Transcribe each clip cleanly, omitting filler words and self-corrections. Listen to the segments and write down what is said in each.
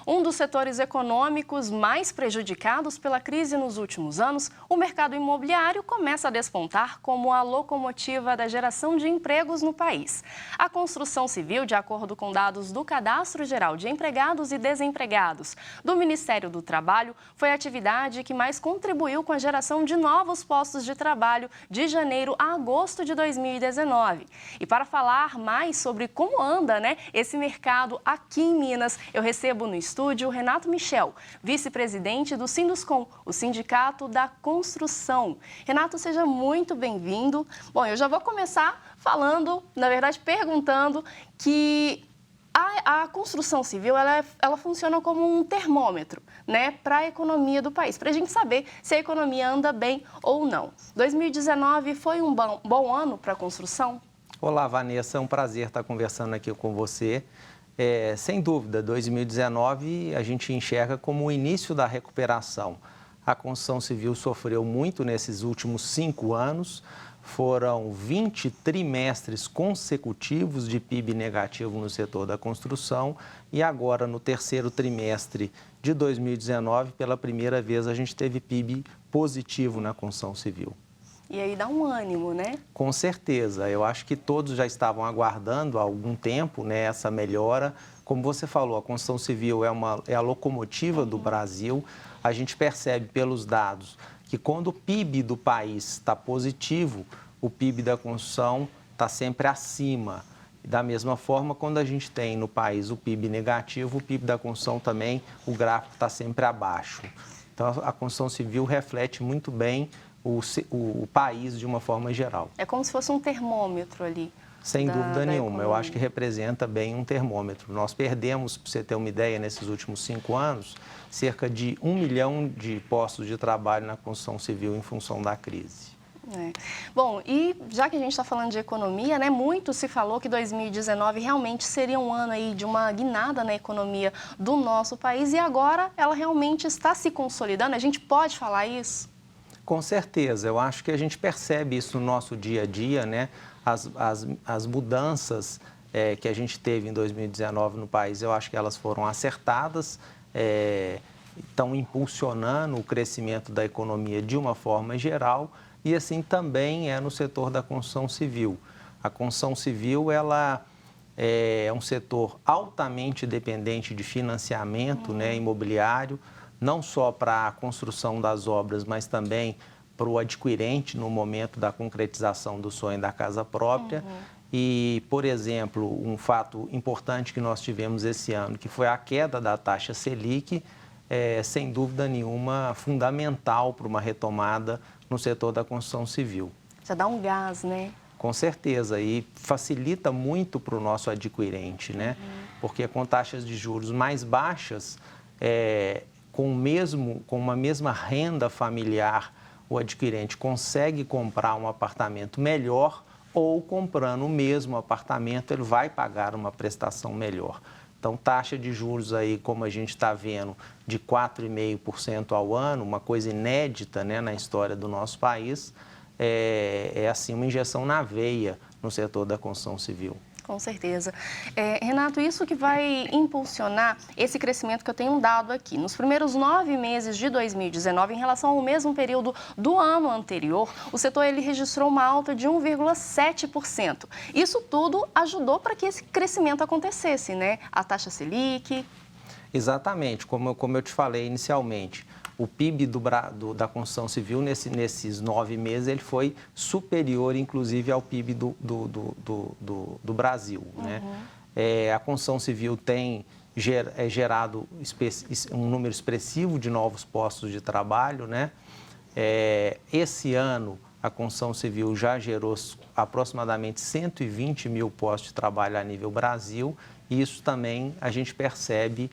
Um dos setores econômicos mais prejudicados pela crise nos últimos anos, o mercado imobiliário começa a despontar como a locomotiva da geração de empregos no país. A construção civil, de acordo com dados do Cadastro Geral de Empregados e Desempregados do Ministério do Trabalho, foi a atividade que mais contribuiu com a geração de novos postos de trabalho de janeiro a agosto de 2019. E para falar mais sobre como anda, esse mercado aqui em Minas, eu recebo no estúdio o Renato Michel, vice-presidente do Sinduscon, o Sindicato da Construção. Renato, seja muito bem-vindo. Bom, eu já vou começar falando, na verdade, perguntando que a construção civil, ela funciona como um termômetro, para a economia do país, para a gente saber se a economia anda bem ou não. 2019 foi um bom ano para a construção? Olá, Vanessa, é um prazer estar conversando aqui com você. Sem dúvida, 2019 a gente enxerga como o início da recuperação. A construção civil sofreu muito nesses últimos 5 anos, foram 20 trimestres consecutivos de PIB negativo no setor da construção e agora no terceiro trimestre de 2019, pela primeira vez a gente teve PIB positivo na construção civil. E aí dá um ânimo, né? Com certeza. Eu acho que todos já estavam aguardando há algum tempo, essa melhora. Como você falou, a construção civil é a locomotiva do Brasil. A gente percebe pelos dados que quando o PIB do país está positivo, o PIB da construção está sempre acima. Da mesma forma, quando a gente tem no país o PIB negativo, o PIB da construção também, o gráfico está sempre abaixo. Então, a construção civil reflete muito bem o país de uma forma geral. É como se fosse um termômetro ali. Sem dúvida nenhuma, eu acho que representa bem um termômetro. Nós perdemos, para você ter uma ideia, nesses últimos 5 anos, cerca de 1 milhão de postos de trabalho na construção civil em função da crise. Bom, e já que a gente está falando de economia, muito se falou que 2019 realmente seria um ano aí de uma guinada na economia do nosso país e agora ela realmente está se consolidando. A gente pode falar isso? Com certeza, eu acho que a gente percebe isso no nosso dia a dia, as mudanças que a gente teve em 2019 no país, eu acho que elas foram acertadas, estão impulsionando o crescimento da economia de uma forma geral e assim também é no setor da construção civil. A construção civil, ela é um setor altamente dependente de financiamento imobiliário, não só para a construção das obras, mas também para o adquirente no momento da concretização do sonho da casa própria. E, por exemplo, um fato importante que nós tivemos esse ano, que foi a queda da taxa Selic, sem dúvida nenhuma, fundamental para uma retomada no setor da construção civil. Já dá um gás, né? Com certeza, e facilita muito para o nosso adquirente, Porque com taxas de juros mais baixas, com uma mesma renda familiar, o adquirente consegue comprar um apartamento melhor ou comprando o mesmo apartamento, ele vai pagar uma prestação melhor. Então, taxa de juros aí, como a gente está vendo, de 4,5% ao ano, uma coisa inédita na história do nosso país, assim uma injeção na veia no setor da construção civil. Com certeza. Renato, isso que vai impulsionar esse crescimento que eu tenho dado aqui. Nos primeiros 9 meses de 2019, em relação ao mesmo período do ano anterior, o setor ele registrou uma alta de 1,7%. Isso tudo ajudou para que esse crescimento acontecesse, A taxa Selic. Exatamente, como eu te falei inicialmente. O PIB da construção civil, nesses 9 meses, ele foi superior, inclusive, ao PIB do Brasil. A construção civil tem gerado um número expressivo de novos postos de trabalho. Esse ano, a construção civil já gerou aproximadamente 120 mil postos de trabalho a nível Brasil, e isso também a gente percebe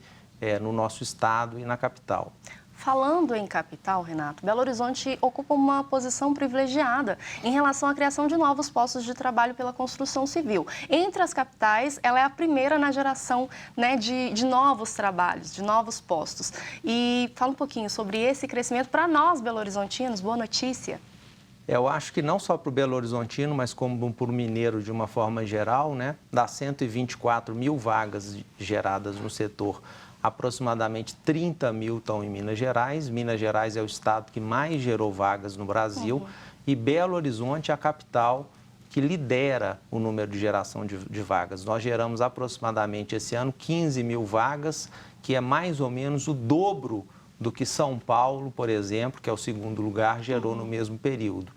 no nosso estado e na capital. Falando em capital, Renato, Belo Horizonte ocupa uma posição privilegiada em relação à criação de novos postos de trabalho pela construção civil. Entre as capitais, ela é a primeira na geração, né, de novos trabalhos, de novos postos. E fala um pouquinho sobre esse crescimento para nós, belo-horizontinos. Boa notícia. Eu acho que não só para o Belo Horizontino, mas como para o mineiro de uma forma geral, né, das 124 mil vagas geradas no setor, aproximadamente 30 mil estão em Minas Gerais. Minas Gerais é o estado que mais gerou vagas no Brasil e Belo Horizonte é a capital que lidera o número de geração de vagas. Nós geramos aproximadamente esse ano 15 mil vagas, que é mais ou menos o dobro do que São Paulo, por exemplo, que é o segundo lugar, gerou no mesmo período.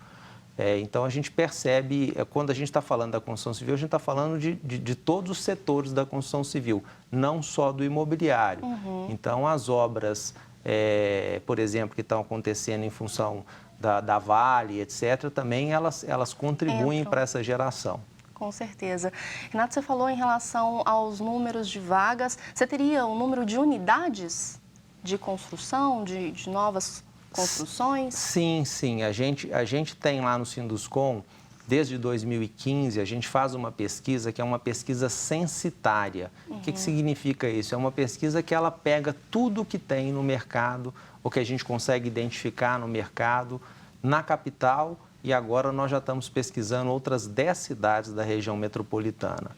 Então, a gente percebe, quando a gente está falando da construção civil, a gente está falando de todos os setores da construção civil, não só do imobiliário. Então, as obras, por exemplo, que estão acontecendo em função da Vale, etc., também elas contribuem para essa geração. Com certeza. Renato, você falou em relação aos números de vagas. Você teria o número de unidades de construção, de novas construções? Sim, sim. A gente tem lá no Sinduscom, desde 2015, a gente faz uma pesquisa que é uma pesquisa censitária. O que significa isso? É uma pesquisa que ela pega tudo que tem no mercado, o que a gente consegue identificar no mercado, na capital, e agora nós já estamos pesquisando outras 10 cidades da região metropolitana.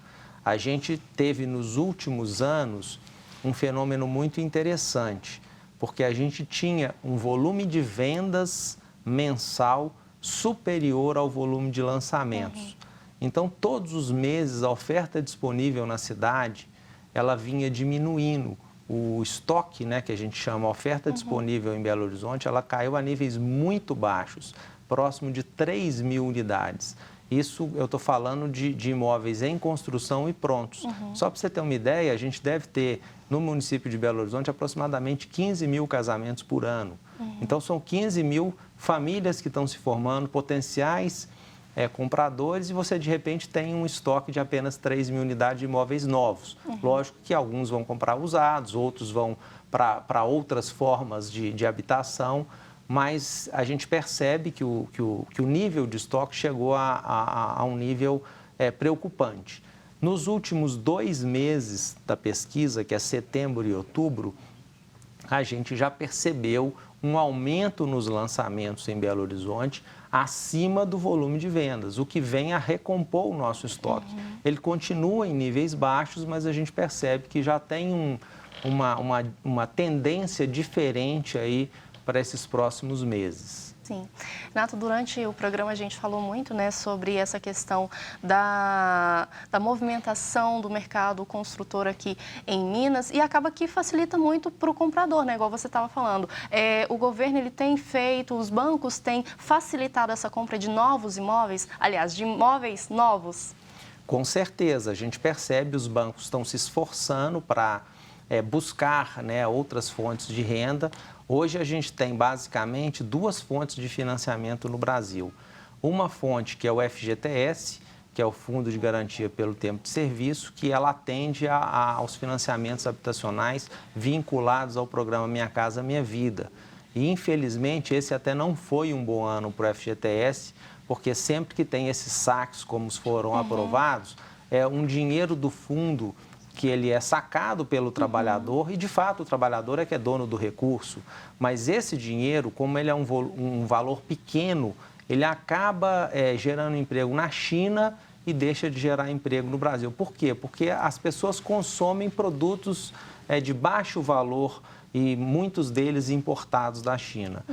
A gente teve nos últimos anos um fenômeno muito interessante, porque a gente tinha um volume de vendas mensal superior ao volume de lançamentos. Então, todos os meses, a oferta disponível na cidade, ela vinha diminuindo. O estoque, né, que a gente chama, a oferta disponível em Belo Horizonte, ela caiu a níveis muito baixos, próximo de 3 mil unidades. Isso eu estou falando de imóveis em construção e prontos. Só para você ter uma ideia, a gente deve ter no município de Belo Horizonte aproximadamente 15 mil casamentos por ano. Então, são 15 mil famílias que estão se formando, potenciais compradores, e você, de repente, tem um estoque de apenas 3 mil unidades de imóveis novos. Lógico que alguns vão comprar usados, outros vão para outras formas de habitação, mas a gente percebe que o nível de estoque chegou a um nível preocupante. Nos últimos 2 meses da pesquisa, que é setembro e outubro, a gente já percebeu um aumento nos lançamentos em Belo Horizonte acima do volume de vendas, o que vem a recompor o nosso estoque. Ele continua em níveis baixos, mas a gente percebe que já tem uma tendência diferente aí para esses próximos meses. Sim. Renato, durante o programa a gente falou muito, né, sobre essa questão da movimentação do mercado construtor aqui em Minas, e acaba que facilita muito para o comprador, né, igual você estava falando. O governo ele tem feito, os bancos têm facilitado essa compra de novos imóveis, aliás, de imóveis novos? Com certeza, a gente percebe os bancos estão se esforçando para buscar, né, outras fontes de renda. Hoje a gente tem basicamente 2 fontes de financiamento no Brasil. Uma fonte que é o FGTS, que é o Fundo de Garantia pelo Tempo de Serviço, que ela atende aos financiamentos habitacionais vinculados ao programa Minha Casa Minha Vida. E infelizmente esse até não foi um bom ano para o FGTS, porque sempre que tem esses saques como foram aprovados, um dinheiro do fundo que ele é sacado pelo trabalhador e, de fato, o trabalhador é que é dono do recurso. Mas esse dinheiro, como ele é um valor pequeno, ele acaba gerando emprego na China e deixa de gerar emprego no Brasil. Por quê? Porque as pessoas consomem produtos de baixo valor e muitos deles importados da China.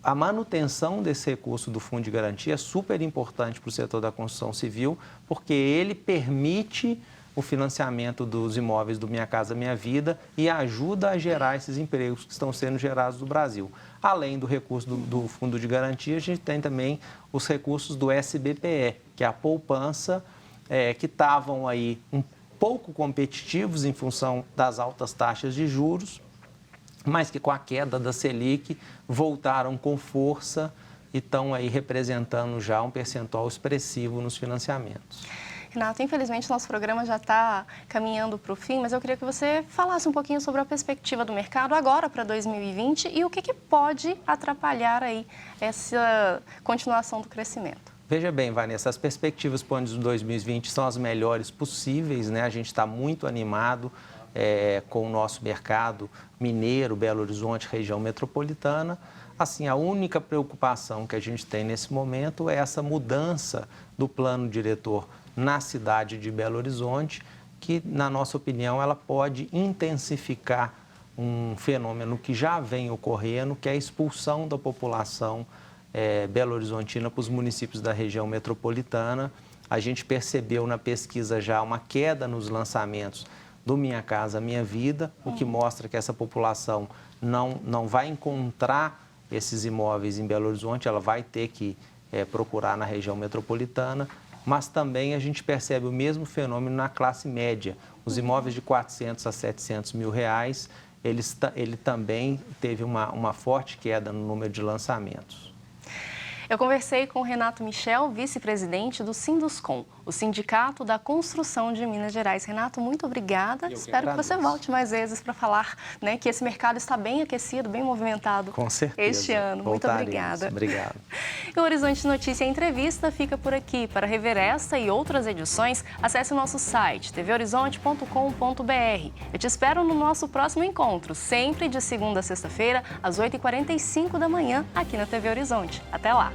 A manutenção desse recurso do Fundo de Garantia é super importante para o setor da construção civil, porque ele permite o financiamento dos imóveis do Minha Casa Minha Vida e ajuda a gerar esses empregos que estão sendo gerados no Brasil. Além do recurso do Fundo de Garantia, a gente tem também os recursos do SBPE, que é a poupança, que estavam aí um pouco competitivos em função das altas taxas de juros, mas que com a queda da Selic voltaram com força e estão aí representando já um percentual expressivo nos financiamentos. Renato, infelizmente nosso programa já está caminhando para o fim, mas eu queria que você falasse um pouquinho sobre a perspectiva do mercado agora para 2020 e o que pode atrapalhar aí essa continuação do crescimento. Veja bem, Vanessa, as perspectivas para o ano de 2020 são as melhores possíveis, né? A gente está muito animado com o nosso mercado mineiro, Belo Horizonte, região metropolitana. Assim, a única preocupação que a gente tem nesse momento é essa mudança do plano diretor na cidade de Belo Horizonte, que, na nossa opinião, ela pode intensificar um fenômeno que já vem ocorrendo, que é a expulsão da população belo-horizontina para os municípios da região metropolitana. A gente percebeu na pesquisa já uma queda nos lançamentos do Minha Casa Minha Vida, o que mostra que essa população não vai encontrar esses imóveis em Belo Horizonte, ela vai ter que procurar na região metropolitana, mas também a gente percebe o mesmo fenômeno na classe média. Os imóveis de 400 a 700 mil reais, ele também teve uma forte queda no número de lançamentos. Eu conversei com o Renato Michel, vice-presidente do Sinduscon, o Sindicato da Construção de Minas Gerais. Renato, muito obrigada. Espero que você volte mais vezes para falar, né, que esse mercado está bem aquecido, bem movimentado. Com certeza. Este ano. Muito obrigada. Obrigado. E o Horizonte Notícia Entrevista fica por aqui. Para rever esta e outras edições, acesse o nosso site tvhorizonte.com.br. Eu te espero no nosso próximo encontro, sempre de segunda a sexta-feira, às 8h45 da manhã, aqui na TV Horizonte. Até lá!